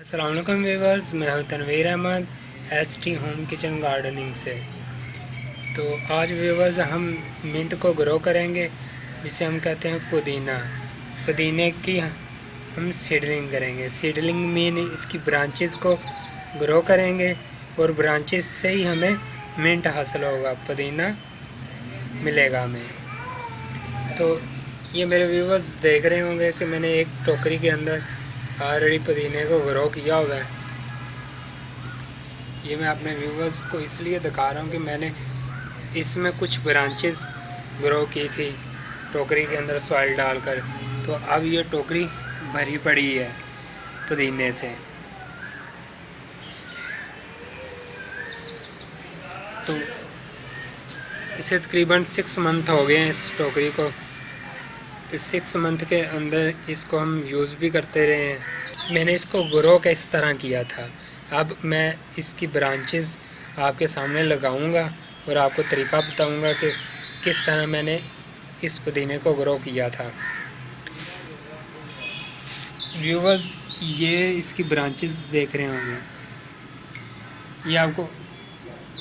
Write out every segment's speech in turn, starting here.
अस्सलाम वालेकुम व्यूअर्स, मैं हूं Tanveer Ahmed ST home kitchen gardening से। तो आज व्यूअर्स हम मिंट को ग्रो करेंगे, जिसे हम कहते हैं पुदीना। पुदीने की हम सीडलिंग करेंगे। सीडलिंग मीन इसकी ब्रांचेस को ग्रो करेंगे और ब्रांचेस से ही हमें मिंट हासिल होगा, पुदीना मिलेगा हमें। तो ये मेरे व्यूअर्स देख रहे होंगे कि मैंने एक टोकरी के अंदर ऑलरेडी पुदीने को ग्रो किया हुआ है। ये मैं अपने व्यूवर्स को इसलिए दिखा रहा हूँ कि मैंने इसमें कुछ ब्रांचेस ग्रो की थी टोकरी के अंदर सॉइल डालकर। तो अब ये टोकरी भरी पड़ी है पुदीने से। तो इसे तकरीबन 6 मंथ हो गए हैं इस टोकरी को। इस 6 मंथ के अंदर इसको हम यूज़ भी करते रहे हैं। मैंने इसको ग्रो किस तरह किया था, अब मैं इसकी ब्रांचेस आपके सामने लगाऊंगा और आपको तरीका बताऊंगा कि किस तरह मैंने इस पुदीने को ग्रो किया था। व्यूवर्स, ये इसकी ब्रांचेस देख रहे होंगे, ये आपको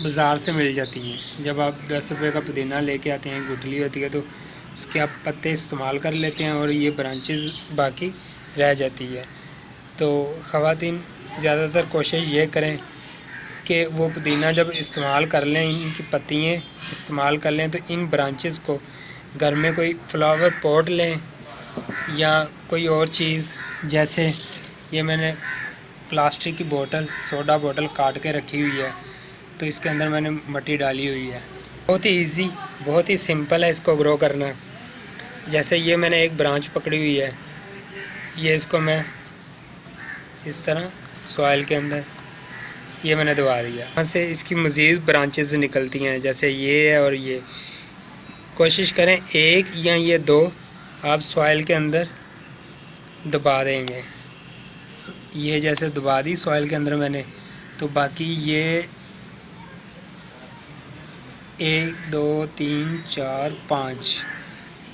बाज़ार से मिल जाती हैं। जब आप 10 रुपये का पुदीना लेके आते हैं, गुठली होती है, तो उसके आप पत्ते इस्तेमाल कर लेते हैं और ये ब्रांचेस बाकी रह जाती है। तो ख़वातीन ज़्यादातर कोशिश ये करें कि वो पुदीना जब इस्तेमाल कर लें, इनकी पत्तियाँ इस्तेमाल कर लें, तो इन ब्रांचेस को घर में कोई फ्लावर पॉट लें या कोई और चीज़, जैसे ये मैंने प्लास्टिक की बोतल, सोडा बोतल काट के रखी हुई है, तो इसके अंदर मैंने मिट्टी डाली हुई है। बहुत ही इजी, बहुत ही सिंपल है इसको ग्रो करना। जैसे ये मैंने एक ब्रांच पकड़ी हुई है, ये इसको मैं इस तरह सॉइल के अंदर ये मैंने दबा दिया। यहाँ से इसकी मज़ीद ब्रांचेस निकलती हैं, जैसे ये है और ये। कोशिश करें एक या ये 2 आप सॉइल के अंदर दबा देंगे। ये जैसे दबा दी सॉइल के अंदर मैंने, तो बाकी ये 1 2 3 4 5,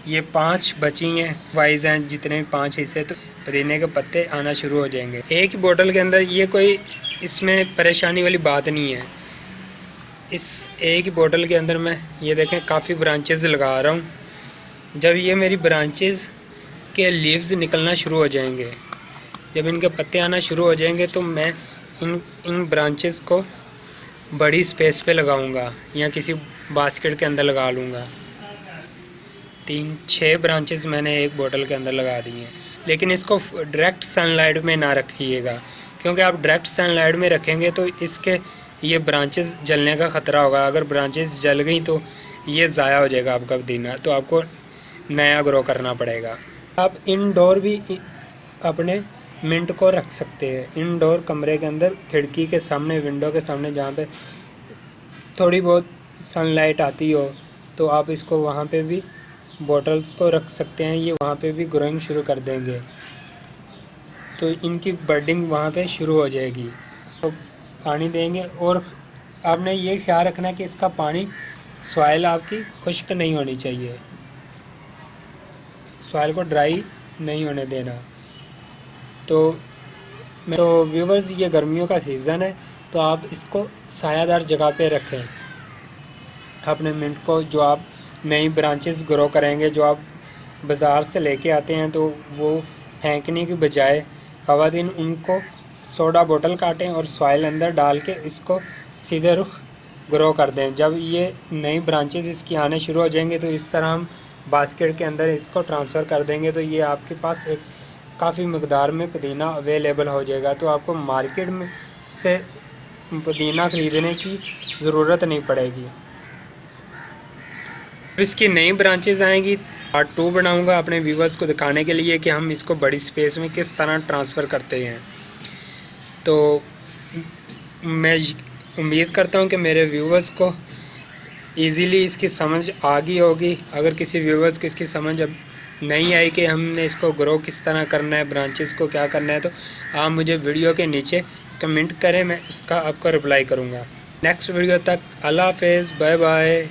ये 5 बची हैं वाइज हैं, जितने भी 5 हिस्से, तो पुदीने के पत्ते आना शुरू हो जाएंगे एक ही बोतल के अंदर। ये कोई इसमें परेशानी वाली बात नहीं है। इस एक ही बोतल के अंदर मैं ये देखें काफ़ी ब्रांचेस लगा रहा हूँ। जब ये मेरी ब्रांचेस के लीव्स निकलना शुरू हो जाएंगे, जब इनके पत्ते आना शुरू हो जाएंगे, तो मैं इन ब्रांचेस को बड़ी स्पेस पे लगाऊंगा या किसी बास्केट के अंदर लगा लूँगा। 3-6 ब्रांचेस मैंने एक बोतल के अंदर लगा दी हैं। लेकिन इसको डायरेक्ट सनलाइट में ना रखिएगा, क्योंकि आप डायरेक्ट सनलाइट में रखेंगे तो इसके ये ब्रांचेस जलने का ख़तरा होगा। अगर ब्रांचेस जल गई तो ये ज़ाया हो जाएगा आपका पुदीना, तो आपको नया ग्रो करना पड़ेगा। आप इनडोर भी अपने मिंट को रख सकते हैं, इनडोर कमरे के अंदर, खिड़की के सामने, विंडो के सामने, जहाँ पे थोड़ी बहुत सनलाइट आती हो, तो आप इसको वहाँ पे भी बॉटल्स को रख सकते हैं। ये वहाँ पे भी ग्रोइंग शुरू कर देंगे, तो इनकी बर्डिंग वहाँ पे शुरू हो जाएगी। तो पानी देंगे, और आपने ये ख्याल रखना है कि इसका पानी, सॉइल आपकी खुश्क नहीं होनी चाहिए, सॉइल को ड्राई नहीं होने देना। तो व्यूवर्स, ये गर्मियों का सीज़न है, तो आप इसको सायादार जगह पे रखें अपने मिंट को। जो आप नई ब्रांचेस ग्रो करेंगे, जो आप बाज़ार से लेके आते हैं, तो वो फेंकने की बजाय ख़वातीन उनको सोडा बोतल काटें और सॉइल अंदर डाल के इसको सीधे रुख ग्रो कर दें। जब ये नई ब्रांचेस इसकी आने शुरू हो जाएंगे, तो इस तरह हम बास्केट के अंदर इसको ट्रांसफ़र कर देंगे, तो ये आपके पास एक काफ़ी मकदार में पुदीना अवेलेबल हो जाएगा। तो आपको मार्केट में से पुदीना ख़रीदने की ज़रूरत नहीं पड़ेगी। इसकी नई ब्रांचेस आएंगी, पार्ट 2 बनाऊंगा अपने व्यूवर्स को दिखाने के लिए कि हम इसको बड़ी स्पेस में किस तरह ट्रांसफ़र करते हैं। तो मैं उम्मीद करता हूं कि मेरे व्यूवर्स को इजीली इसकी समझ आ गई होगी। अगर किसी व्यूवर्स को इसकी समझ अब नहीं आई कि हमने इसको ग्रो किस तरह करना है, ब्रांचेस को क्या करना है, तो आप मुझे वीडियो के नीचे कमेंट करें, मैं उसका आपको रिप्लाई करूँगा। नेक्स्ट वीडियो तक अल्लाह हाफ़िज़, बाय बाय।